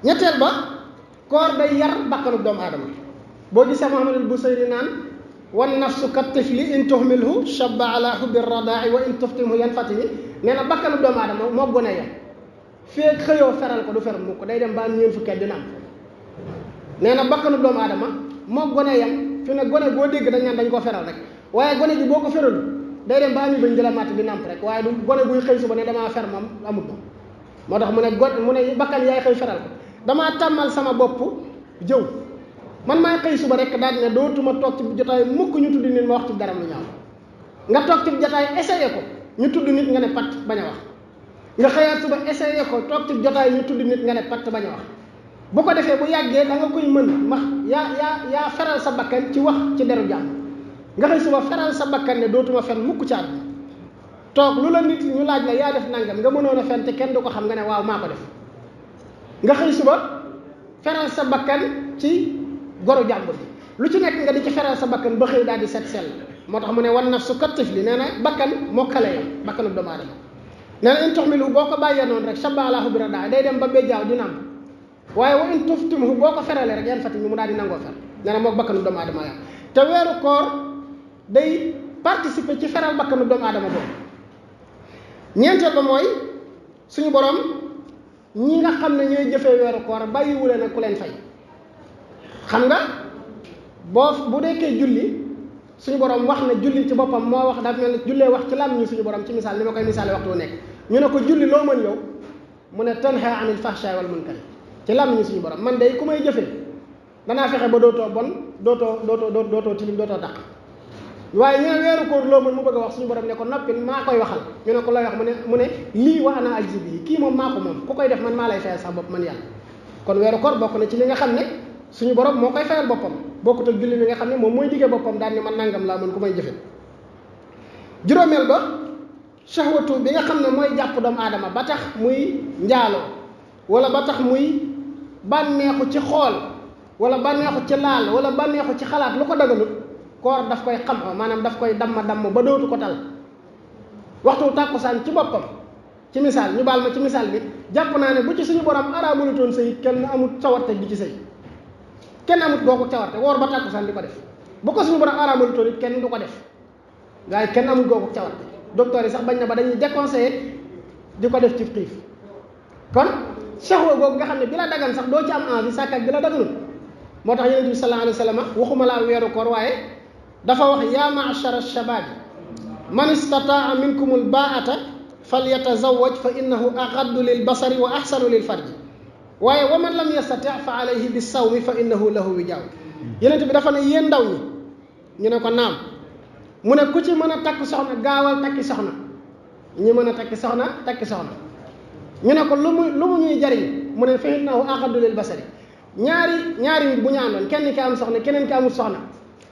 ñetteel ba koor day yar bakkanu doomu aadama boo gisee Muhammadul Busayri naan wan nafsu kat tifli in tuhmilhu shabba ala hubbi radaa'i wa in tuftimhu yanfatimi nee na bakkanu doomu aadama moo gone yam feeg xëyoo feral ko du fer mukk day dem ba am ñeent fukki at dina am nee na bakkanu doomu aadama moo gone yam fi ne gone boo dégg dañ naan dañ koo feral rek waaye gone gi boo ko feralu day dem ba ami bañ jëla matt di namp rek waaye du gone buy xëy suba ne damaa fer moom amut moom moo tax mu ne bakkan yaay xëy feral ko damaa tàmmal sama bopp jëw man maay xëy suba rek daal ne dootuma toog ci jotaay mukk ñu tudd nit ma wax ci dara lu ñaaw nga toog ci jotaay essayé ko ñu tudd nit nga ne patt bañ a wax nga xëyaat suba essayé ko toog ci jotaay ñu tudd nit nga ne patt bañ a wax bu ko defee bu yàggee da nga koy mën max yaa feral sa bakkan ci wax ci deru jàmm nga xëy suba feral sa bakkan ne dootuma fen mukk ci àdduna toog lu la nit ñu laaj la yaa def nangam nga mënoon a fen te kenn du ko xam nga ne waaw maa ko def nga xëy suba feral sa bakkan ci goru jàmbur bi lu ci nekk nga di ci feral sa bakkan ba xëy daal di set sell moo tax mu ne wan nafsu kat tifli nee na bakkan moo kale yam bakkanu doomu aadama nee na in tuhmilu boo ko bàyyee noonu rek shabba ala hubbi radaa'i day dem ba béjjaaw di nàmp waaye wa in tuftimhu boo ko feralee rek yan fati mi mu daal di nangoo fer nee na moom bakkanu doomu aadama yam te weeru koor day participer ci feral bakkanu doomu aadama boobu ñeenteel ba mooy suñu borom ñi nga xam ne ñooy jëfee weeru koor bàyyiwulee nag ku leen fay xam nga bu dekkee julli suñu borom wax na julli ci boppam moo wax dafa mel ne jullee wax ci làmmiñu suñu borom ci misaal ni ma koy misaale waxtu wu nekk ñu ne ko julli loo mën yow mu ne tanha anil fahsha'i wal munkar ci làmmiñu suñu borom man day ku may jëfee danaa fexe ba dootoo bon dootoo tilim dootoo dàq waaye ñu ne weeru koor loo mën mu bëgg a wax suñu borom ne ko noppil maa koy waxal ñu ne ko lay wax mu ne lii wa ana ajzi bi kii moom maa ko moom ku koy def man maa lay fayal sax bopp man yàlla kon weeru koor bokk na ci li nga xam ne suñu borom moo koy fayal boppam bokkut ak julli bi nga xam ne moom mooy diggee boppam daal ni man nangam laa mën ku may jëfe juróomeel ba shahwatu bi nga xam ne mooy jàpp doomu aadama ba tax muy njaaloo wala ba tax muy bànneexu ci xool wala bànneexu ci laal wala bànneexu ci xalaat lu ko dagalut koor daf koy xam maanaam daf koy damm ba dootu ko tal waxtu tàkkusaan ci boppam ci misaal ñu baal ma ci misaal bi jàpp naa ne bu ci suñu borom araamalutoon sëy kenn amut cawarte di ci sëy kenn amut googu cawarte woor ba tàkkusaan di ko def bu ko suñu borom araamalutoon it kenn du ko def waaye kenn amut googu cawarte docteur yi sax bañ na ba dañuy déconseillé di ko def ci xiif kon saxwa googu nga xam ne bi la dagan sax doo ci am envie sàkkat bi la daganul moo tax yonent bi sallallahu alayhi wa sallam waxuma laa weeru koor waaye dafa wax yaa ma'shara shabaab man istataa minkumul baa'ata falyatazawwaj fa innahu aghaddu lil basari wa ahsanu lil farji waaye wa man lam yastati fa alayhi bis sawmi fa innahu lahu wijaaw yonent bi dafa ne yéen ndaw ñi ñu ne ko naam mu ne ku ci mën a takk soxna gaawal takki soxna ñi mën a takki soxna ñu ne ko lu mu ñuy jariñ mu ne fa innahu aghaddu lil basari ñaari nit bu ñu àndoon kenn ki am soxna keneen ki amul soxna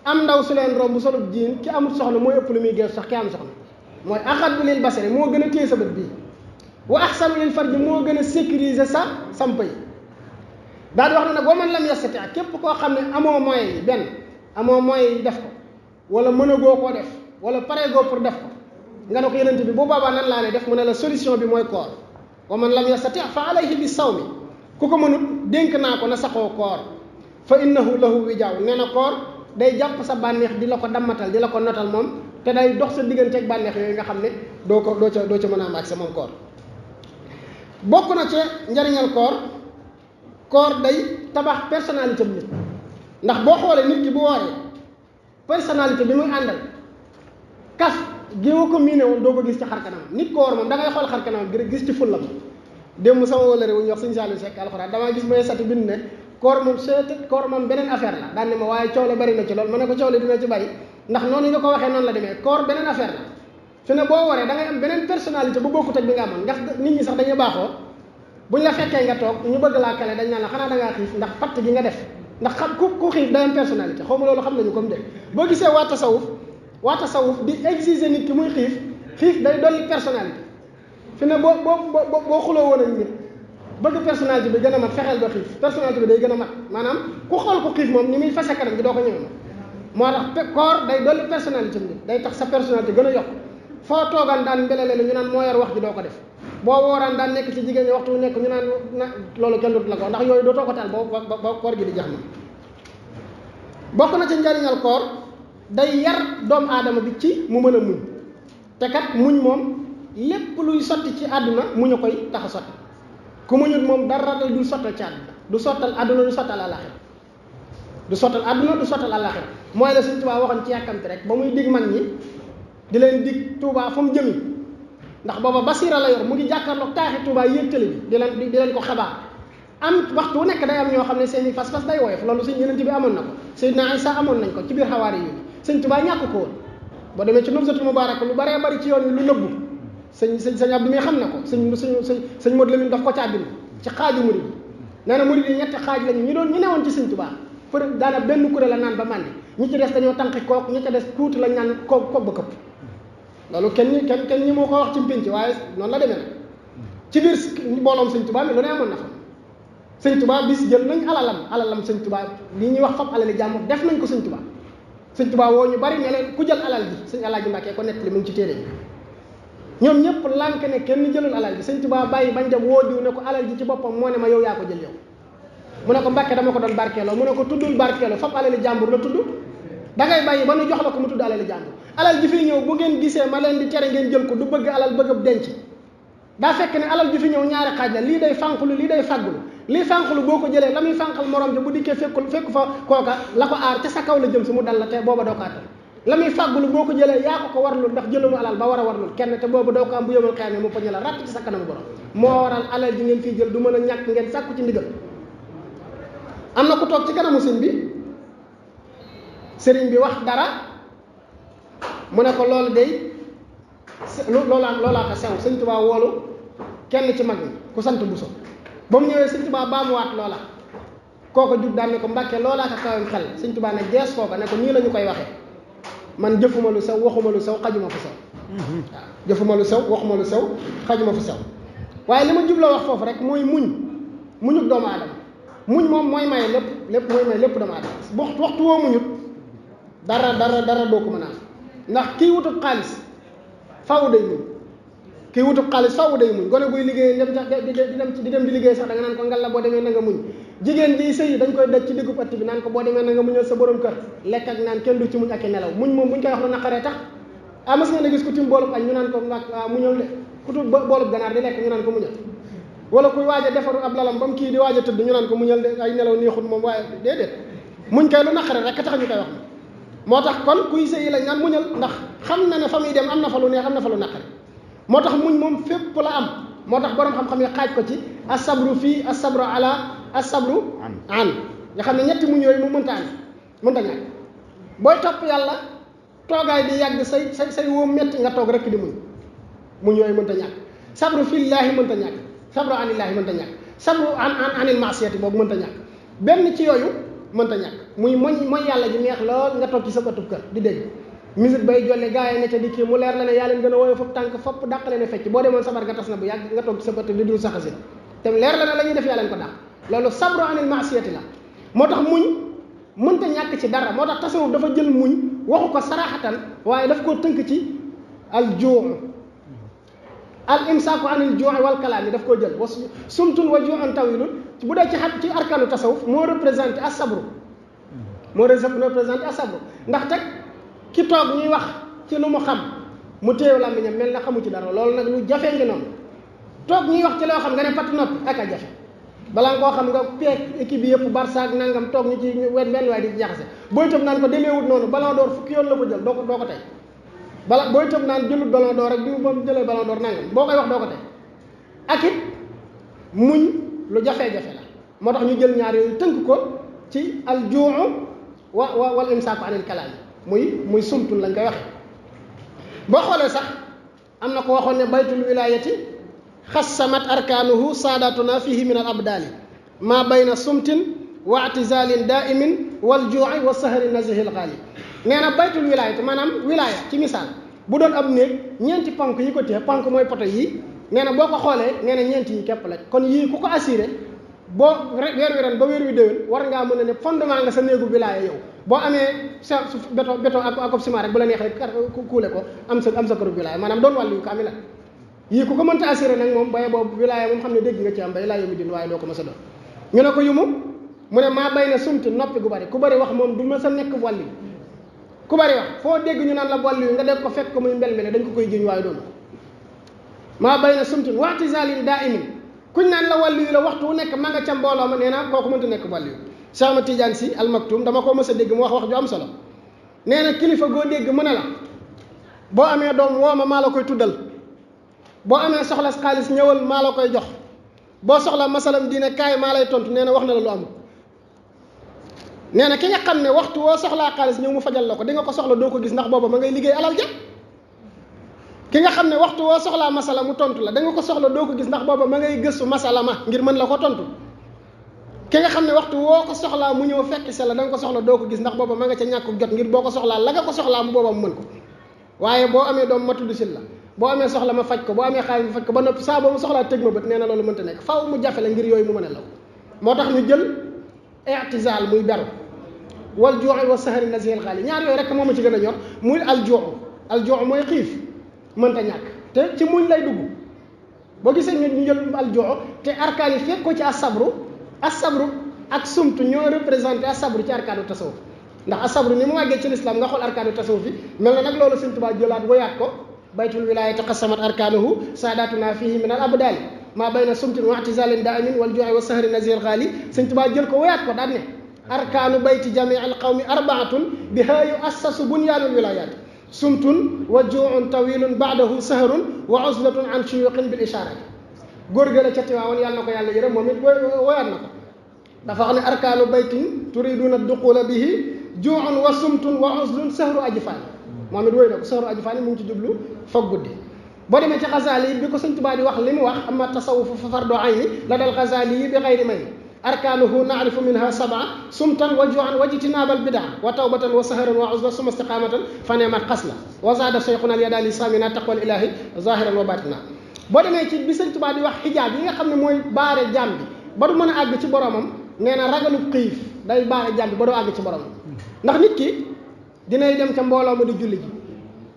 am ndaw su leen romb solub jiin ki amul soxna mooy ëpp lu muy geesu sax ki am soxna mooy aghaddu lil basari moo gën a téye sa bët bii wa ahsanu lil farji moo gën a sécuriser sa samp yi daal di wax ne nag wa man lam yastati képp koo xam ne amoo moyen yi benn amoo moyen yi def ko wala mën a goo koo def wala pare goo pour def ko nga ne ko yenent bi bu boobaa nan laa lay def mu ne la solution bi mooy koor wa man lam yastati fa alayhi bis sawmi ku ko mënut dénk naa ko na saxoo koor fa innahu lahu wijaaw nee na koor day jàpp sa bànneex di la ko dammatal di la ko notal moom te day dox sa diggante ak bànneex yooyu nga xam ne doo ca mën a am accès moom koor bokk na ca njariñal koor day tabax personnalité bi nit ndax boo xoolee nit ki bu wooree personnalité bi muy àndal kaf géewa ko miine woon doo ko gis ci xarkanam nit ko woor moom da ngay xool xarkanam gi gis ci fullam démb sama wóllare wu ñu wax suñu Saliou Seck alxuraan damaa gis may sati bind ne koor moom beneen affaire la daan ne ma waaye coow la bari na ci lool ma ne ko coow la dina ci bari ndax noonu nga ko waxee noonu la demee koor beneen affaire la fi ne boo waree da ngay am beneen personnalité bu bokkut ak bi nga amoon ndax nit ñi sax dañuy baaxoo buñ la fekkee nga toog ñu bëgg laa kale dañ naan la xanaa da ngaa xiif ndax patt gi nga def ndax xam ku xiif day am personnalité xaw ma loolu xam nañu comme de boo gisee waa tasawuf di exiger nit ki muy xiif day dolli personnalité fi ne boo xuloo woon ak nit bëgg personnalité bi gën a mat fexeel ba xiif personnalité bi day gën a mat maanaam ku xool ko xiif moom ni muy fase kanam gi doo ko ñëwee moo tax koor day dolli personnalité bi day tax sa personnalité gën a yokk foo toogaan daan mbelale la ñu naan moo yor wax ji doo ko def boo wooraan daan nekk ci jigéen ñi waxtu nekk ñu naan loolu kenn dut la ko ndax yooyu dootoo ko taal ba koor gi di jax na bokk na ci njariñal koor day yar doomu aadama bi ci mu mën a muñ te kat muñ moom lépp luy sotti ci àdduna muñ a koy tax a sotti ku muñut moom dara day dul sottal ci àdduna du sottal àdduna du sottal àllaxira du sottal àdduna du sottal àllaxira mooy la Sëñ Tuubaa waxoon ci yàkkamti rek ba muy dig mag ñi di leen dig Tuubaa fa mu jëmi ndax booba basira la yor mu ngi jàkkaarloog taaxi Tuubaa yéeg tëli bi di leen ko xabaar am waxtu wu nekk day am ñoo xam ne seen i fas-fas day woyof loolu suñ Yonent bi amoon na ko Seydina Isa amoon nañ ko ci biir xawaari yi Sëñ Tuubaa ñàkk ko woon boo demee ci Nubzatul Mubaaraka lu baree bari ci yoon wi lu nëbbu sëñ Abdou mi xam na ko sëñ Modou Lamine daf ko caa bind ci xaaju murid yi nee na murid yi ñetti xaaj lañu ñu newoon ci Sëñ Tuubaa pour daana benn kuréel la naan ba màndi ñi ci des dañoo tànqi kook ñi ci des tuuti lañ naan kook ba këpp loolu kenn ñi moo ko wax ci mpinc waaye noonu la demee nag ci biir mbooloom Sëñ Tuubaa mi lu ne amoon na fa Sëñ Tuubaa bis jël nañ alalam Sëñ Tuubaa li ñuy wax fab alali jàmbur def nañ ko Sëñ Tuubaa Sëñ Tuubaa woo ñu bari ne leen ku jël alal ji Sëñ Alaaji Mbàkke ko nettali mu ngi ci téere yi ñoom ñëpp lànk ne kenn jëlul alal ji Sëñ Tuubaa bàyyi bañ dem woo diw ne ko alal ji ci boppam moo ne ma yow yaa ko jël yow mu ne ko Mbàkke dama ko doon barkeeloo mu ne ko tuddul barkeeloo fab alali jàmbur la tudd da ngay bàyyi ba nu jox la ko mu tudd alali jàmbur alal ji fi ñëw bu ngeen gisee ma leen di tere ngeen jël ko du bëgg alal bëgg ab denc daa fekk ne alal ji fi ñëw ñaari xaaj la lii day fànqulu lii day fàggulu lii fànqulu boo ko jëlee la muy fànqal morom ja bu dikkee fekk fa kooka la ko aar ca sa kaw la jëm si mu dal la te booba doo ko attal la muy fàggulu boo ko jëlee yaa ko warlul ndax jëlunu alal ba war a warlul kenn te booba doo ko am bu yëmal xëy mu poñe la ràtt ci sa kanam borom moo waral alal ji ngeen fii jël du mën a ñàkk ngeen sàkku ci ndigal am na ku toog ci kanamu sëriñ bi wax dara mu ne ko loolu day loolaa ko sew Sëñ Tuubaa woolu kenn ci mag ñi ku sant Buso ba mu ñëwee Sëñ Tuubaa baamuwaat loola kooko jub daan ne ko Mbàkke loolaa ko kawam xel Sëñ Tuubaa ne gees kooka ne ko nii la ñu koy waxee man jëfuma lu sew waxuma lu sew xajuma fu sew waaw jëfuma lu sew waxuma lu sew xajuma fu sew waaye li ma jub la wax foofu rek mooy muñub doomu aadama muñ moom mooy may lépp mooy may lépp doomu aadama waxtu woo muñut dara doo ko mën a am ndax kii wutub xaalis faaw day muñ gone buy liggéey di dem di liggéey sax da nga naan ko ngal la boo demee na nga muñ jigéen ji sëy dañ koy daj ci diggu ëtt bi naan ko boo demee na nga muñal sa borom kër lekk ak naan kenn du ci muñ ak i nelaw muñ moom buñ koy wax lu naqaree tax mas nga ne gis ku tim boolub añ ñu naan ko muñal de ku tu boolub ganaar di lekk ñu naan ko muñal wala kuy waaj a defaru ab lalam ba mu kii di waaj a tëdd ñu naan ko muñal de ay nelaw neexut moom waaye déedéet muñ koy lu naqaree rek tax ñu koy wax moo tax kon kuy sëyi lañ naan muñal ndax xam na ne fa muy dem am na fa lu neex am na fa lu naqari moo tax muñ moom fépp la am moo tax borom xam-xam yi xaaj ko ci asabru fii asabru ala asabru an nga xam ne ñetti muñ yooyu mu mënta ñàkk booy topp yàlla toogaay di yàgg say wóom metti nga toog rek di muñ yooyu mënta ñàkk sabru fillaahi mënta ñàkk sabru anillaahi mënta ñàkk sabru anil maasiyati boobu mënta ñàkk benn ci yooyu mënta ñàkk muy mooy yàlla ji neex lool nga toog ci sa ëttub kër di dégg musique bay jolle gars yi ne ca di kii mu leer la ne yaa leen gën a woyo foofu tànk fopp dàq leen fecc boo demoon sabar nga tas na bu yàgg nga toog ci sa ëtt di dul saxasi te leer la ne la ñuy def yaa leen ko dàq loolu sabru anil maasiyati la moo tax muñ mënta ñàkk ci dara moo tax tasawuf dafa jël muñ waxu ko saraxatan waaye daf koo tënk ci al juu al imsaaku anil juu wal kalaam yi daf koo jël wa sumtun wa juu'an tawilun bu dee ci arkanu tasawuf moo représenté asabru ndax teg ki toog ñuy wax ci lu mu xam mu téew làmmiñam mel na xamu ci dara loolu nag lu jafee ngi noonu toog ñuy wax ci loo xam nga ne pat noppi ak a jafe balaa nga koo xam nga peeg équipe bi yëpp Barça ak nangam toog ñu ci benn waay di jaxase booy tëb naan ko demeewut noonu ballon d'or fukki yoon la ko jël doo ko tey booy tëb naan jëlut ballon d'or rek bi ba mu jëlee ballon d'or nangam boo koy wax doo ko tey ak it muñ lu jafee-jafe la moo tax ñu jël ñaar yooyu tënk ko ci al juu wal imsaaku anil kalaam muy sumtun lañ koy waxe boo xoolee sax am na ko waxoon ne baytul wilayati xassamat arkaanuhu saadatuna fihi min al abdaali maa bayna sumtin wa atizalin daimin wal juu'i wa sahari nazihil xaali nee na baytul wilayati maanaam wilaya ci misaal bu doon ab néeg ñeenti ponk yi ko téye ponk mooy poto yii nee na boo ko xoolee nee na ñeenti yi képp la kon yii ku ko assuré boo weer wi ren ba weer wi déwén war ngaa mën a ne fondement nga sa néegu wilaya yow boo amee sa béton ak ciment rek bu la neexee kuule ko am sa këru wilaya maanaam doon wàllu yu ko ami la yii ku ko mënta assuré nag moom baye boobu wilaaya moom xam ne dégg nga ci am bay laa yomi din waaye doo ko mës a doon ñu ne ko yumu mu ne maa bay na sumti noppi gu bari ku bari wax moom du mës a nekk wàlli ku bari wax foo dégg ñu naan la wàlli nga dégg ko fekk ko muy mbel mbele dañ ko koy jiñ waaye doon maa bay na sumtin waxtisalin daa imin kuñ naan la wàlli yu la waxtu wu nekk ma nga ca mbooloo ma nee na kooku mënta nekk wàlli yu Cheikh Ahmad Tidiane Sy Al Maktoum dama ko mës a dégg mu wax ju am solo nee na kilifa goo dégg mu ne la boo amee doom woo ma maa la koy tuddal boo amee soxla xaalis ñëwal maa la koy jox boo soxla masalam diine kaay maa lay tontu nee na wax na la lu amul nee na ki nga xam ne waxtu woo soxlaa xaalis ñëw mu fajal la ko di nga ko soxla doo ko gis ndax booba ma ngay liggéey alal ja ki nga xam ne waxtu woo soxlaa masala mu tontu la da nga ko soxla doo ko gis ndax booba ma ngay gëstu masala ma ngir mën la ko tontu ki nga xam ne waxtu woo ko soxlaa mu ñëw fekk se la da nga ko soxla doo ko gis ndax booba ma nga ca ñàkk jot ngir boo ko soxlaa la nga ko soxlaa mu booba mu mën ko waaye boo amee doom ma tudd sil la boo amee soxla ma faj ko boo amee xaalis ma faj ko ba noppi saa boo mu soxlaa tëj ma bët nee na loolu mënta nekk faaw mu jafe la ngir yooyu mu mën a law moo tax ñu jël i'tizal muy beru wal juu'i wa sahari nazihil xaali ñaar yooyu rek moo ma ci gën a ñor muy aljuu mooy xiif mënta ñàkk te ci muñ lay dugg boo gisee ñu jël aljuu te arkaan yi fekk ko ci asabru ak sumtu ñoo représenté asabru ci arkaanu tasawuf ndax asabru ni mu wàggee ci lislaam nga xool arkaanu tasawuf yi mel na nag loolu Sëñ Tuubaa jëlaat woyaat ko baytul wilaayati qasamat arkaanuhu saadaatuna fihi min al abdaali maa bayna sumtin wa i'tizaalin daa'imin wal juu'i wa sahri nazihil xaali Sëñ Tuubaa jël ko woyaat ko daan ne arkaanu bayti jamii al qawmi arbaatun bihaa yu'assasu bunyaanul wilaayaati sumtun wa juu'un tawilun ba'dahu sahrun wa uzlatun an shuyuuqin bil ishaaraati góor gën a ca Tiwaawan yàlla na ko yàlla yërëm moom it woyaat na ko dafa wax ne arkaanu baytin turiduna duqula bihi juu'un wa sumtun wa uzlun sahru ajfaani moom it woy na ko sahru ajfaani mu ngi ci jublu foog guddi boo demee ci Xasaali yi bi ko Sëñ Tuubaa di wax li mu wax amma tasawufu fa fardu ayni la dal Xasaali yi bi xayri may arkaanuhu naarifu minha sab'a sumtan wa juu'an wa ijtinaabal bidaa wa tawbatan wa sahran wa uzla summa istiqaamatan fa neemat xas la wa zaada shaykhuna al-yadaali saamina taqwal ilaahi zahiran wa baatina boo demee ci bi Sëñ Tuubaa di wax xijaab yi nga xam ne mooy baare jaam bi ba du mën a àgg ci boromam nee na ragalub xiif day baare jaam bi ba doo àgg ci boromam ndax nit ki dinay dem ca mbooloo ma di julli ji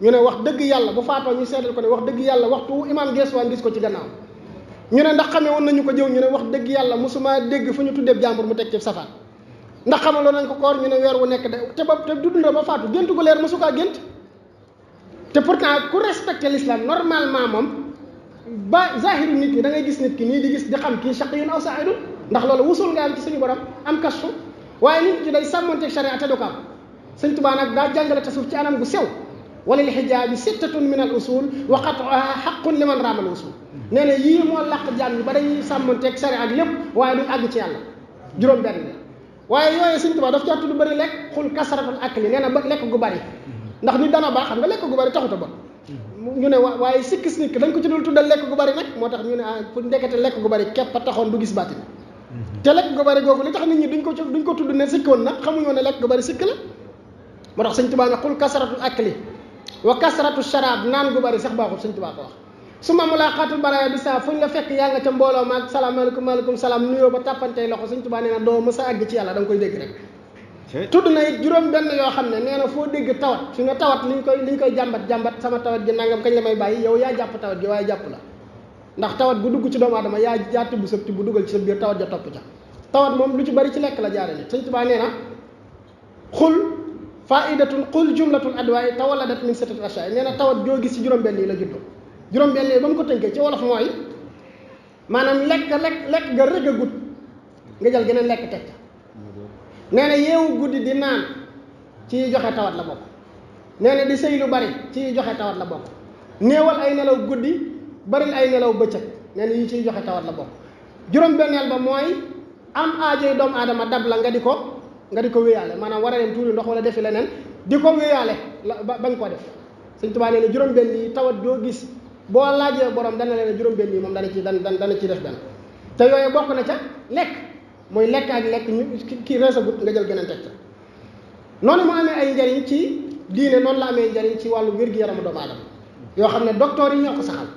ñu ne wax dëgg yàlla bu faatoo ñu seetal ko ne wax dëgg yàlla waxtu imaam geesuwaan gis ko ci gannaaw ñu ne ndax xamee woon nañu ko jëw ñu ne wax dëgg yàlla mosuma dégg fu ñu tuddee jàmbur mu teg ci safaan ndax xamaloo nañ ko koor ñu ne weer wu nekk de te dund na ba faatu gént gu leer mosu kaa gént te pourtant ku respecté l'islam normalement moom ba zahiru nit ñi da ngay gis nit ki nii di gis di xam kii shaqiyun aw sa'idun ndax loolu wusul nga am ci suñu borom am kasfu waaye nit ki day sàmmonteeg sharia te du ko am Sëñ Tuubaa nag daa jàngale tasawuf ci anam gu sew walil xijaabi sittatun min al usul wa qat'uha haqqun liman raamal usul nee na yii moo làq jaam ñi ba dañuy sàmmonteeg sharia ak lépp waaye duñ àgg ci yàlla juróom benn la waaye yooyu Sëñ Tuubaa daf caa tudd bëri lekk xul kasratul akli nee na ba lekk gu bari ndax nit dana baax xam nga lekk gu bari taxuta ba ñu ne waaye sikkis nit ki dañ ko ci dul tuddal lekk gu bari nag moo tax ñu ne ku ndekete lekk gu bari képp a taxoon du gis baatin te lekk gu bari googu li tax nit ñi duñ ko tudd ne sikkoon na xamuñoo ne lekk gu bari sikk la moo tax Sëñ Tuubaa ne xul kasratul akli wa kasratu sharaab naan gu bari sax baaxul Sëñ Tuubaa ko wax su ma mulaqaatul baraaya bi saa fu ñu la fekk yaa nga ca mbooloo maag salaamaaleykum maaleykum salaam nuyoo ba tàppantey loxo Sëñ Tuubaa nee na doo mës a àgg ci yàlla da nga koy dégg rek tudd na it juróom benn yoo xam ne nee na foo dégg tawat fi nga tawat liñ koy jàmbat sama tawat gi nangam kañ la may bàyyi yow yaa jàpp tawat gi waaye jàpp la ndax tawat bu dugg ci doomu aadama yaa tibb sa tibb dugal ci sa biir tawat ja topp ca tawat moom lu ci bari ci lekk la jaare nit Sëñ Tuubaa nee na xul faidatun qul jumlatul adwaay tawaladat min sittati ashyaa nee na tawat joo gis ci juróom-benn yi la juddoo juróom-benn yi ba mu ko tënkee ci wolof mooy maanaam lekk nga rëgg a gudd nga jël geneen lekk teg nee na yeewu guddi di naan ci joxe tawat la bokk nee na di sëy lu bari ci joxe tawat la bokk néewal ay nelaw guddi baril ay nelaw bëccëg nee na yi ciy joxe tawat la bokk juróom-benneel ba mooy am aajoy doomu aadama dab la nga di ko wéyaale maanaam war a dem tuuri ndox wala defi leneen di ko wéyaale bañ koo def Sëñ Tuubaa nee na juróom-benn yi tawat doo gis boo laajee borom dana leen juróom-benn yi moom dana ci def benn te yooyu bokk na ca lekk mooy lekk ak lekk ñu kii reesagut nga jël geneen teg ca noonu mu amee ay njariñ ci diine noonu la amee njariñ ci wàllu wér-gi-yaramu doomu aadama yoo xam ne docteur yi ñoo ko saxal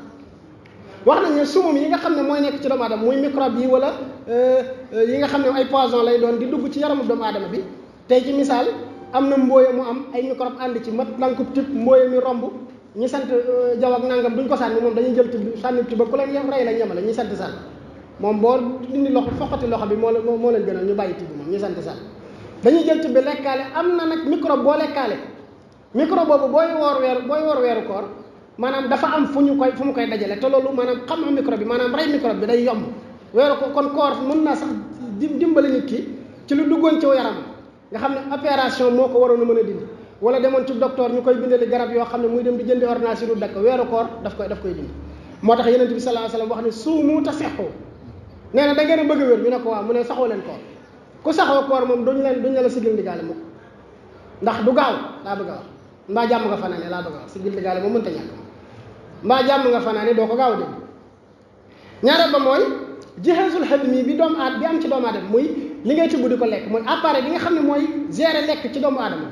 wax nañ ne sumum yi nga xam ne mooy nekk ci doomu aadama muy microbe yi wala yi nga xam ne ay poison lay doon di dugg ci yaramu doomu aadama bi tey ci misaal am na mbooye mu am ay microbe ànd ci mat lankub tip mbooye mi romb ñi sant jaw ak nangam duñ ko sànni moom dañuy jël tibb sànni tibb ku leen yem rey la ñemale ñi sant sàll moom boo dindi loxo foqati loxo bi moo leen gënal ñu bàyyi tibb moom ñi sant sàll dañuy jël tibb lekkaale am na nag microbe boo lekkaale microbe boobu booy woor weeru koor maanaam dafa am fu mu koy dajale te loolu maanaam xam microbe bi maanaam rey microbe bi day yomb weeru ko kon koor mën naa sax dimbali nit ki ci lu duggoon ci yaram nga xam ne opération moo ko waroon a mën a dindi wala demoon ci docteur ñu koy bindali garab yoo xam ne muy dem di jëndi ordonnance du dakk weeru koor daf koy dindi moo tax yonent bi sallallahu alayhi wasallam wax ne suumu tasihhu nee na da ngeen a bëgg a wér ñu ne ko waaw mu ne saxoo leen koor ku saxoo koor moom duñ la sigil ndigaale mukk ndax du gaaw laa bëgg a wax mbaa jàmm nga fanaane laa bëgg a wax sigil ndigaale moom mënta ñàkk mbaa jàmm nga fanaane doo ko gaaw a dégg ñaareel ba mooy jihazul hadmi bi am ci doomu aadama muy li ngay tibb di ko lekk mooy appareil bi nga xam ne mooy gérer lekk ci doomu aadama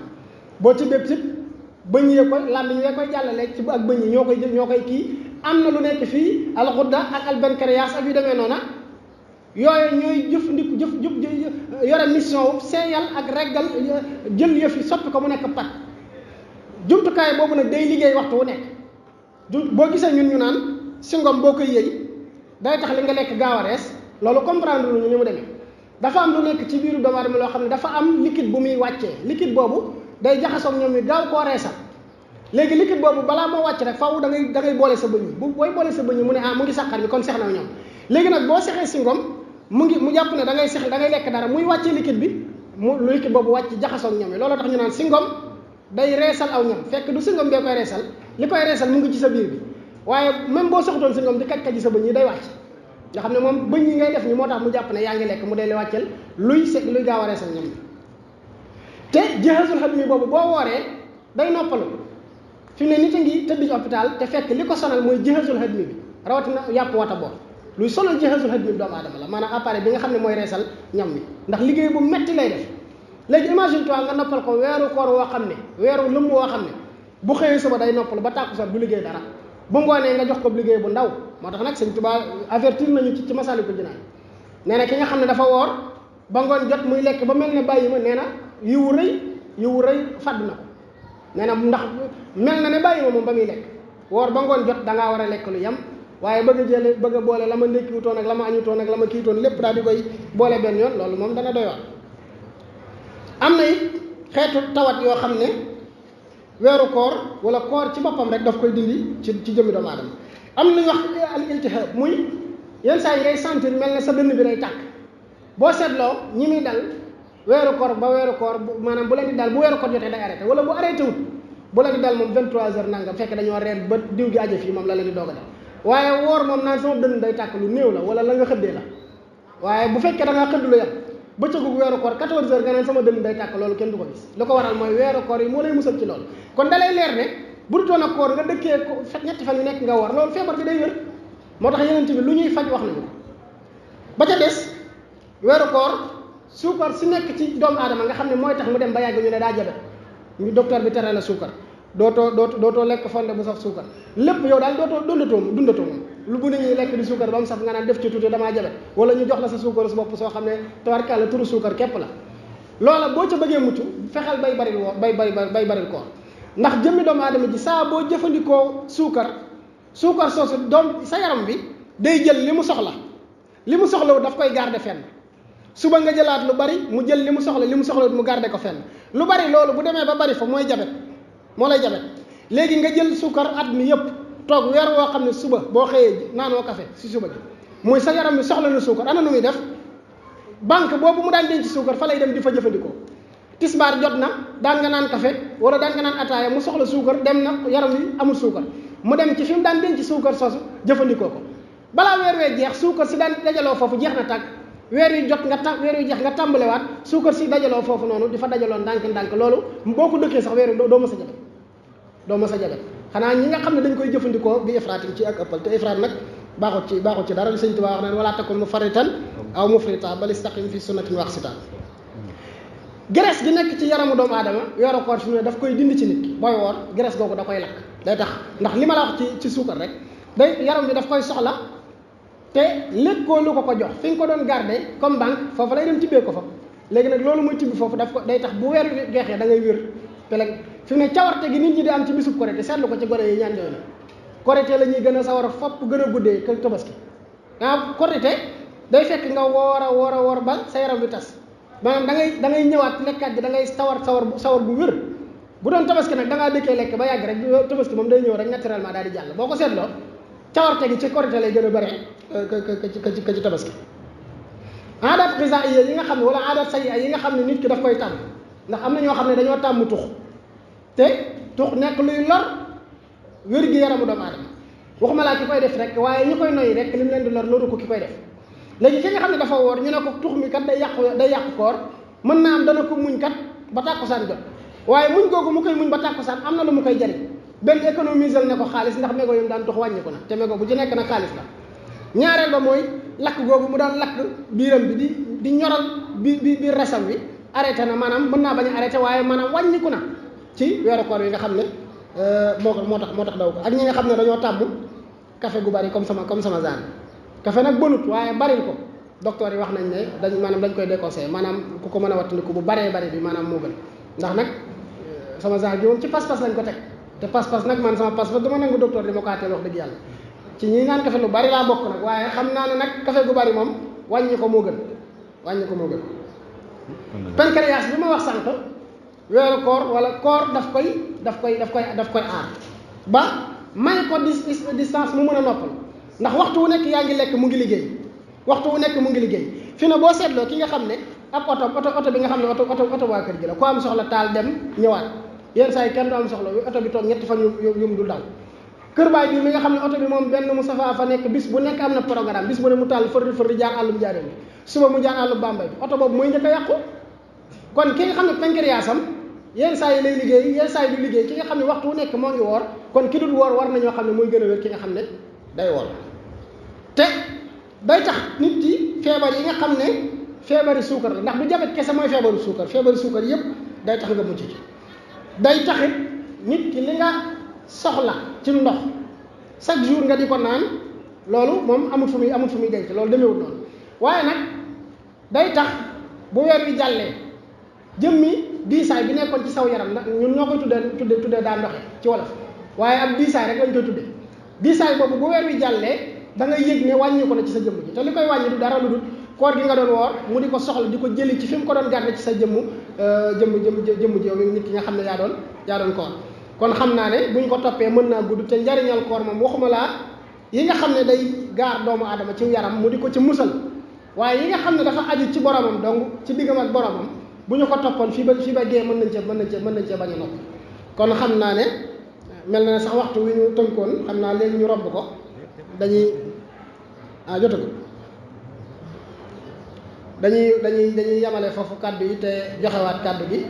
boo tibbee tib bëñ yee koy làmmiñ yee koy jàllale ci ak bëñ yi ñoo koy kii am na lu nekk fii alxudda ak albancréas ak yu demee noona yooyu ñooy jëf yore mission seeyal ak reggal jël yëf yi soppi ko mu nekk pat jumtukaay boobu nag day liggéey waxtu wu nekk boo gisee ñun ñu naan singom boo koy yëy day tax li nga lekk gaaw a rees loolu comprendre lu ñu ni mu demee dafa am lu nekk ci biiru doomu aadama loo xam ne dafa am liquide bu muy wàccee liquide boobu day jaxasoog ñoom ñu gaaw koo reesal léegi liquide boobu balaa moo wàcc rek faaw da ngay boole sa bëñ yi booy boole sa bëñ yi mu ne mu ngi sàqar bi kon sex na ñoom léegi nag boo sexee singom mu jàpp ne da ngay lekk dara muy wàccee liquide bi lu liquide boobu wàcc jaxasoog ñoom yi loolu tax ñu naan singom day reesal aw ñam fekk du singom bee koy reesal li koy reesal mu ngi ci sa biir bi waaye même boo soxtoon singom di kaj sa bëñ yi day wàcc nga xam ne moom bëñ yi ngay def ni moo tax mu jàpp ne yaa ngi lekk mu dee la wàccel luy gaaw a reesal ñam bi te jihazul hadmi boobu boo wooree day noppalu fi mu ne nit a ngi tëdd ci hôpital te fekk li ko sonal mooy jihazul hadmi bi rawatina yàpp wata boor luy sonal jihazul hadmi bi doomu aadama la maanaam appareil bi nga xam ne mooy reesal ñam bi ndax liggéey bu metti lay def léegi imagine toi nga noppal ko weeru koor woo xam ne weeru lëmm woo xam ne bu xëyee suba day noppalu ba tàkkusaan du liggéey dara bu ngoonee nga jox ko liggéey bu ndaw moo tax nag Sëñ Tuubaa avertir nañu ci Masaalikul Jinaan nee na ki nga xam ne dafa woor ba ngoon jot muy lekk ba mel ne bàyyi ma nee na yiwu rëy fàdd na ko nee na ndax mel na ne bàyyi ma moom ba muy lekk woor ba ngoon jot dangaa war a lekk lu yem waaye bëgg a boole la ma ndékkiwutoon ak la ma añutoon ak la ma kiitoon lépp daal di koy boole benn yoon loolu moom dana doy waar am na it xeetu tawat yoo xam ne weeru koor wala koor ci boppam rek daf koy dindi ci jëmmi doomu aadama am na ñu wax al iltihab muy yenn saa yi ngay sentir mel ne sa dënn bi day tàkk boo seetloo ñi muy dal weeru koor ba weeru koor maanaam bu leen di dal bu weeru koor jotee day arrêté wala bu arrêté wut bu leen di dal moom 23h nangam fekk dañoo reer ba diw gi aje fii moom la leen di doog a dal waaye woor moom naan sama dënn day tàkk lu néew la wala la nga xëddee la waaye bu fekkee da ngaa xëdd lu yem bëccëgu weeru koor 14h nga naan sama dënn day tàkk loolu kenn du ko gis li ko waral mooy weeru koor yi moo lay musal ci loolu kon da lay leer ne bu dutoon ak koor nga dëkkee ko ñetti fan yu nekk nga war loolu feebar bi day wér moo tax yeneen bi lu ñuy faj wax nañu ko ba ca des weeru koor suukar si nekk ci doomu aadama nga xam ne mooy tax mu dem ba yàgg ñu ne daa jabet ñu docteur bi tere la suukar dootoo lekk fonde bu saf suukar lépp yow daal dundatoo moom lu bu nit ñi lekk di suukar ba mu saf nga naan def ci tuuti damaa jabet wala ñu jox la sa suukar su bopp soo xam ne tawarkàlla turu suukar képp la loola boo ca bëggee mucc fexeel bay baril koor ndax jëmmi doomu aadama ji saa boo jëfandikoo suukar soosu doom sa yaram bi day jël li mu soxlawut daf koy garder fenn suba nga jëlaat lu bari mu jël li mu soxlawut mu garder ko fenn lu bari loolu bu demee ba bari fa mooy jabet moo lay jabet léegi nga jël suukar at mi yëpp toog weer woo xam ne suba boo xëyee naanoo café si suba ji muy sa yaram bi soxla na suukar ana nu muy def banque boobu mu daan denc suukar fa lay dem di fa jëfandikoo tisbaar jot na daan nga naan café wala daan nga naan ataaya mu soxla suukar dem na yaram wi amul suukar mu dem ci fi mu daan denc suukar soosu jëfandikoo ko balaa weer wee jeex suukar si daan dajaloo foofu jeex na tàkk weer yu jeex nga tàmbalewaat suukar si dajaloo foofu noonu di fa dajaloo ndànk loolu boo ko dëkkee sax weer wi doo mës a jabet xanaa ñi nga xam ne dañ koy jëfandikoo bi ifraatin ci ak ëppal te ifraat nag baaxut ci dara li Sëñ Tuubaa wax neen wala takun mufarritan aw mufrita bal istaqim fi sunnatin waqsita graisse gi nekk ci yaramu doomu aadama weeru koor fi mu ne daf koy dindi ci nit ki booy woor graisse googu da koy lakk day tax ndax li ma la wax ci suukar rek day yaram bi daf koy soxla te lékkoo lu ko jox fi nga ko doon garder comme banque foofu lay dem tibbee ko fa léegi nag loolu muy tibb foofu day tax bu weer jeexee da ngay wér peleg fi mu ne cawarte gi nit ñi di am ci bisub korite seetlu ko ci gone yi ñaan yooyu la korite la ñuy gën a sawar a fopp gën a guddee que tabaski korite day fekk nga woor ba sa yaram bi tas maanaam da ngay ñëwaat lekkaat gi da ngay sawar bu wér bu doon tabaski nag da ngaa dëkkee lekk ba yàgg rek tabaski moom day ñëw rek naturellement daal di jàll boo ko seetloo cawarte gi ci korite lay gën a bare ka ci tabaski aadat xisaaiya yi nga xam ne wala aadat sayyi'a yi nga xam ne nit ki daf koy tàmm ndax am na ñoo xam ne dañoo tàmm tux te tux nekk luy lor wér gi yaramu doomu aadama waxuma laa ki koy def rek waaye ñi koy noyyi rek li mu leen di lor loru ko ki koy def léegi ki nga xam ne dafa woor ñu ne ko tux mi kat day yàqu koor mën naa am dana ko muñ kat ba tàkkusaan jot waaye muñ googu mu koy muñ ba tàkkusaan am na lu mu koy jariñ benn économiser ne ko xaalis ndax mégo yum daan tux wàññiku na te mégo bu ci nekk nag xaalis la ñaareel ba mooy lakk googu mu daan lakk biiram bi di ñoral biir resam bi arrêté na maanaam mën naa bañ a arrêté waaye maanaam wàññiku na ci weeru koor yi nga xam ne moo tax daw ko ak ñi nga xam ne dañoo tàmm café gu bari comme sama zane café nag bonut waaye baril ko docteur yi wax nañ ne dañ koy déconseillé maanaam ku ko mën a wattandiku bu baree bari bi maanaam moo gën ndax nag sama zane gi moom ci pas-pas lañ ko teg te pas-pas nag man sama pas-pas dama nangu docteur di ma ko àtteel wax dëgg yàlla ci ñi naan café lu bari laa bokk nag waaye xam naa ne nag café gu bari moom wàññi ko moo gën pancréas bi ma wax sànq weeru koor wala koor daf koy aar ba may ko distance mu mën a noppal ndax waxtu wu nekk yaa ngi lekk mu ngi liggéey fi na boo seetloo ki nga xam ne ab oto bi nga xam ne oto waa kër gi la ku am soxla taal dem ñëwaat yenn saa yi kenn du am soxla oto bi toog ñetti fan yu mu dul daw kër baay bi mi nga xam ne oto bi moom benn mu safaa fa nekk bis bu nekk am na programme bis bu ne mu taal fër jaar àllum jaaree bi suba mu jaar àllum Bambey bi oto boobu mooy njëkk a yàqu kon ki nga xam ne pancréasam yenn saa yi lay liggéey yenn saa yi du liggéey ki nga xam ne waxtu wu nekk moo ngi woor kon ki dul woor war nañoo xam ne mooy gën a wér ki nga xam ne day woor te day tax nit ki feebar yi nga xam ne feebari suukar la ndax du jabet kese mooy feebaru suukar yépp day tax nga mucc ci day taxit nit ki li nga soxla ci ndox chaque jour nga di ko naan loolu moom amul fu muy denc loolu demeewul noonu waaye nag day tax bu weer wi jàllee jëmmi diisaay bi nekkoon ci saw yaram nag ñun ñoo koy tuddee daa ndoxe ci wolof waaye ab diisaay rek lañ koy tuddee diisaay boobu bu weer wi jàllee da ngay yëg ne wàññi ko na ci sa jëmm ji te li koy wàññi du dara lu dul koor gi nga doon woor mu di ko soxla di ko jëli ci fi mu ko doon garder ci sa jëmm ji yow nit ki nga xam ne yaa doon koor kon xam naa ne buñ ko toppee mën naa gudd te njariñal koor moom waxuma laa yi nga xam ne day gaar doomu aadama ci yaram mu di ko ci musal waaye yi nga xam ne dafa aju ci boromam donc ci diggam ak boromam bu ñu ko toppoon fii ba gee mën nañ cee bañ a noppi kon xam naa ne mel na ne sax waxtu wi ñu tënkoon xam naa léegi ñu robb ko dañuy jotagul dañuy yamale foofu kàddu yi te joxewaat kàddu gi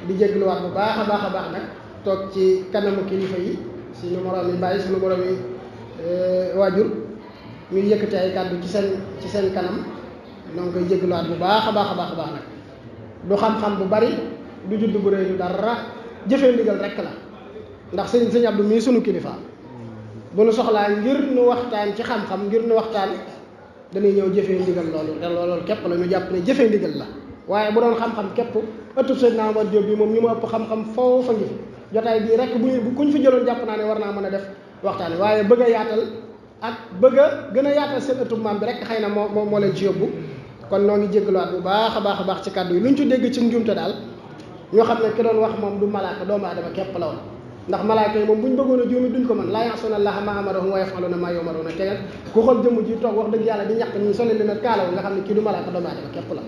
di jégluwaat bu baax a baax nag toog ci kanamu kilifa yi suñu moroom yi bàyyi suñu moroom yi waajur ñuy yëkkati ay kàddu ci seen kanam donc koy jégluwaat bu baax a baax nag du xam-xam bu bari du judd bu rëy du dara jëfee ndigal rekk la ndax sëñ Abdou mii sunu kilifa bu nu soxlaa ngir nu waxtaan ci xam-xam ngir nu waxtaan dañuy ñëw jëfee ndigal loolu te loolu képp la ñu jàpp ne jëfee ndigal la waaye bu doon xam-xam képp ëttub Seydina Omar Diop bi moom ñu ma ëpp xam-xam foofa ngi fi jotaay bii rek kuñ fi jëloon jàpp naa ne war naa mën a def waxtaan waaye bëgg a yaatal ak bëgg a gën a yaatal seen ëttub maam bi rek xëy na moo leen ci yóbbu kon noo ngi jégaluwaat bu baax a baax ci kàddu yi lu ñu ci dégg ci njuumte daal ñoo xam ne ki doon wax moom du malaaka doomu aadama képp la woon ndax malaaka yi moom bu ñu bëggoon a juumi duñ ko mën laa ya'suuna Allaaha maa amarahum wa yaf'aluuna maa yu'maruuna te ku xool jëmm ji toog wax dëgg yàlla di ñàkk ñu sole leen kaalaw nga xam ne kii du malaaka doomu aadama képp la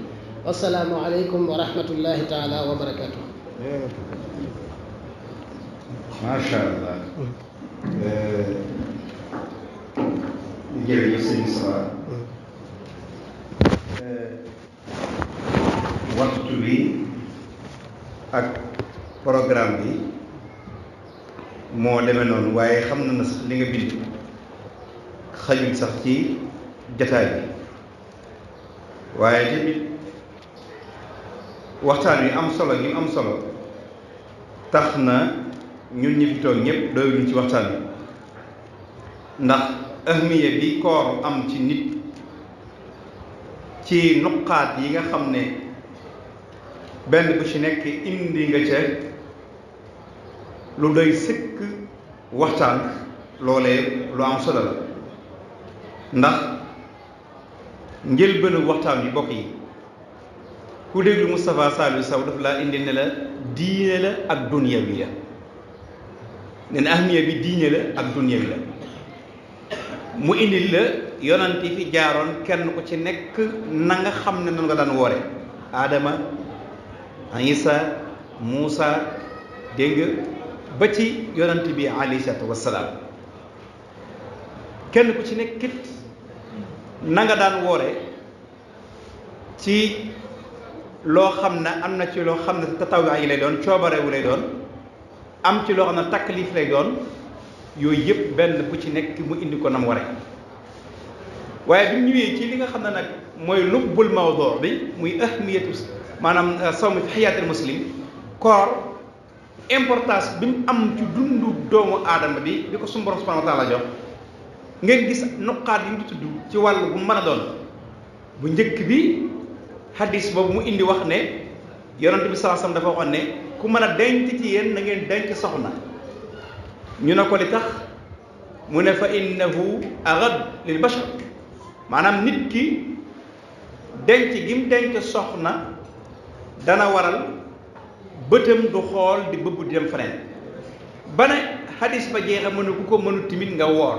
wassalaamu aleykum wa rahmatullahi taala wa barakatuh macha allah jërëjëf sëñ Moustapha waxtu bi ak programme bi moo demee noonu waaye xam na sax li nga bind xajul sax ci jataay bi waaye tamit waxtaan wi am solo ñu am solo tax na ñun ñi fi toog ñëpp doyluñ ci waxtaan wi ndax ahmiya bi koor am ci nit ci nuqaat yi nga xam ne benn bu ci nekk indi nga ca lu doy sëkk waxtaan loolee lu am solo la ndax njëlbéenu waxtaan bi bokk yi ku déglu Moustapha Saliou Sow daf laa indi ne la diine la ak dunya bi la ne na ahmiya bi diine la ak dunya bi la mu indil la yonent yi fi jaaroon kenn ku ci nekk na nga xam ne noonu nga daan woore Adama Isa Muusa dégg nga ba ci yonent bi alayhi salaatu wassalaam kenn ku ci nekk it na nga daan woore ci loo xam ne am na ci loo xam ne tatawaa yi lay doon coobarewu lay doon am ci loo xam ne taklif lay doon yooyu yëpp benn bu ci nekk mu indi ko nam ware waaye bi mu ñëwee ci li nga xam ne nag mooy lubbul mawduu bi muy ahmiyatu maanaam sawmi fi xayaatil muslim koor importance bi mu am ci dundu doomu aadama bi ko suñu borom subhanahu wa taala jox ngeen gis nuqaat yi mu tudd ci wàll bu mën a doon bu njëkk bi hadis boobu mu indi wax ne yonent bi sallallahu alayhi wasallam dafa waxoon ne ku mën a denc ci yéen na ngeen denc soxna ñu ne ko li tax mu ne fa innahu agad lil bashar maanaam nit ki denc gi mu denc soxna dana waral bëtam du xool di bëbb di dem feneen ba ne hadis ba jeexa mu ne ku ko mënut tamit nga woor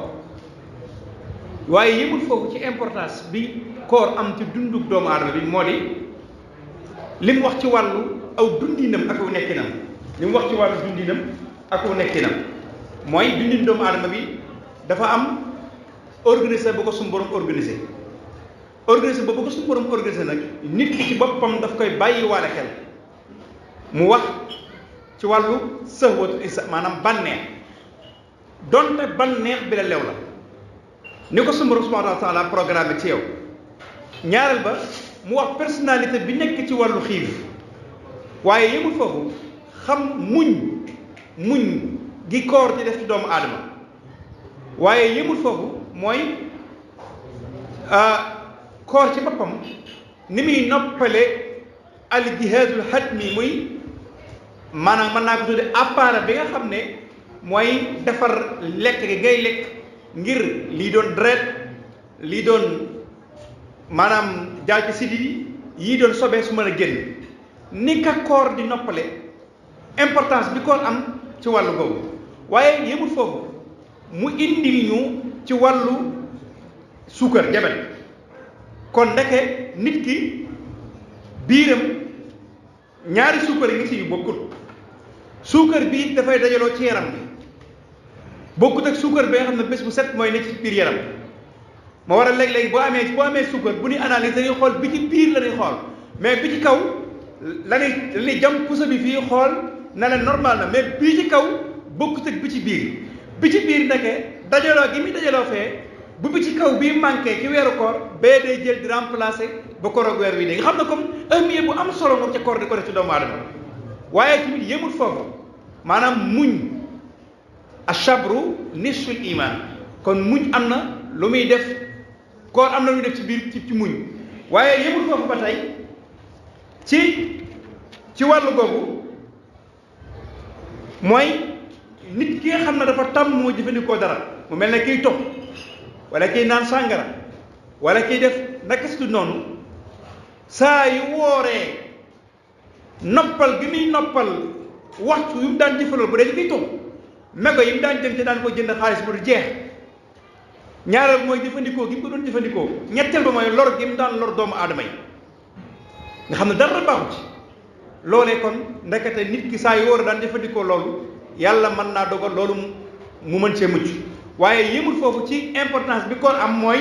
waaye yëmul foofu ci importance bi koor am ci dundub doomu aadama bi moo di li mu wax ci wàllu aw dundinam ak aw nekkinam li mu wax ci wàllu dundinam ak aw nekkinam mooy dundin doomu aadama bi dafa am organisé bu ko suñu borom organisé ba bu ko suñu borom organisé nag nit ki ci boppam daf koy bàyyi waale xel mu wax ci wàllu sahwatu isa maanaam bànneex donte bànneex bi la lew la ni ko suñu borom subhanahu wa taala programme ci yow ñaareel ba mu wax personnalité bi nekk ci wàllu xiif waaye yëmul foofu xam muñ gi koor ci def ci doomu aadama waaye yëmul foofu mooy koor ci boppam ni muy noppale al jihaadul hatmi muy maanaam mën naa ko tudde appareil bi nga xam ne mooy defar lekk gi ngay lekk ngir lii doon deret lii doon maanaam jaay ci siddi yii doon sobee su mën a génn ni ka koor di noppale importance bi koor am ci wàllu googu waaye yëmul foofu mu indil ñu ci wàllu suukar jabet kon ndeke nit ki biiram ñaari suukar yi ngi si yu bokkut suukar bi dafay dajaloo ci yaram bi bokkut ak suukar bi nga xam ne bés bu set mooy nekk ci biir yaram moo waral léeg-léeg boo amee suukar bu ñuy analyse dañuy xool bi ci biir la ñuy xool mais bi ci kaw la ñuy jam puso bi fii xool na leen normal na mais bii ci kaw bokkut ak bi ci biir ndeke dajaloo gi muy dajaloo fee bu bi ci kaw bii manqué ci weeru koor bee day jël di remplacer ba koroog weer wi de nga xam ne comme ahmiya bu am solo nga ca koor di ko def ci doomu aadama waaye tamit yëmul foofu maanaam muñ ashabru nisful iman kon muñ am na lu muy def koor am na lu muy def ci biir ci muñ waaye yëmul foofu ba tey ci wàllu googu mooy nit ki nga xam ne dafa tàmm moo jëfandikoo dara mu mel ne kiy tox wala kiy naan sàngara wala kiy def naka si noonu saa yu wooree noppal gi muy noppal waxtu yu mu daan jëfaloo bu dee kiy tox mego yi mu daan jëm ci daan ko jënd xaalis bu du jeex ñaareel ba mooy jëfandikoo gi mu ko doon jëfandikoo ñetteel ba mooy lor gi mu daan lor doomu aadama yi nga xam ne dara baaxu ci loolee kon ndekete nit ki saa yu wóor daan jëfandikoo loolu yàlla mën naa dogal loolu mu mën cee mucc waaye yëmul foofu ci importance bi koor am mooy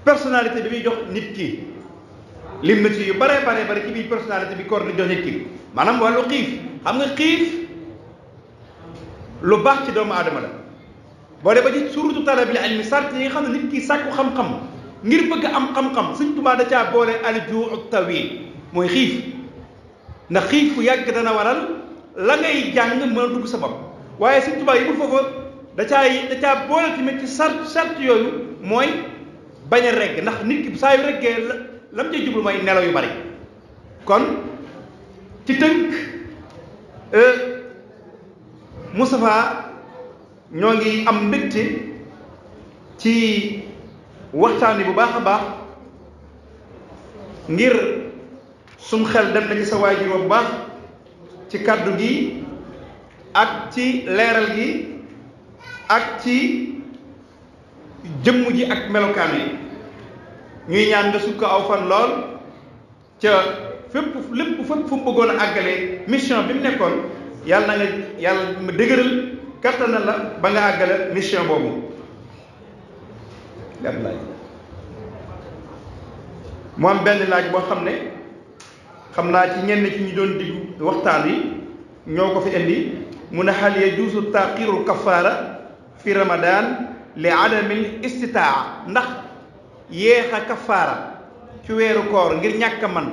personnalité bi muy jox nit ki lim na ci yu bare ci biir personnalité bi koor di jox nit ki maanaam wàllu xiif xam nga xiif lu baax ci doomu aadama la boo dee ba ci surutu talabil ilmi sart yi nga xam ne nit ki sàkku xam-xam ngir bëgg am xam-xam Sëñ Tuubaa da caa boole al-juu' tawil mooy xiif ndax xiif fu yàgg dana waral la ngay jàng mën a dugg sa bopp waaye Sëñ Tuubaa yi bu foofa da caa boole tamit ci sart yooyu mooy bañ a regg ndax nit ki saa yu reggee la mu cay jublu mooy nelaw yu bari kon ci tënk Moustapha ñoo ngi am mbégte ci waxtaan wi bu baax a baax ngir sum xel dem na ci sa waajur bu baax ci kàddu gi ak ci leeral gi ak ci jëmm ji ak melokaan yi ñuy ñaan nga sukk aw fan lool ca lépp fu mu bëggoon a àggale mission bi mu nekkoon yàlla na nga yàlla mu dëgëral kattan na la ba nga àggale mission boobu. mu am benn laaj boo xam ne xam naa ci ñenn ci ñu doon diggu waxtaan wi ñoo ko fi indi mu ne hal yajuuzu taaxirul kafaara fi ramadan li adamil istitaa ndax yéex a kafaara ci weeru koor ngir ñàkk man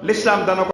l'islam dana ko